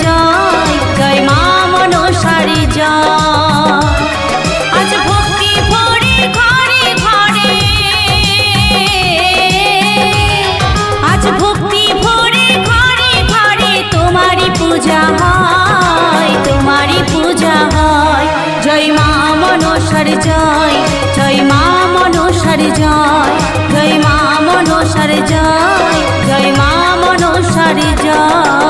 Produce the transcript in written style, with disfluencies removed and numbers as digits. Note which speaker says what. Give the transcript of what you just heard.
Speaker 1: জয়, জয় মা মনসার জয়। আজ ভক্তি ভরে ঘরে ঘরে, আজ ভক্তি ভরে ঘরে ঘরে তোমারই পূজা হয়, তোমারই পূজা হয়। জয় মা মনসার জয়, জয় মা মনসার জয়, জয় মা মনসার জয়, জয় মা মনসার জয়।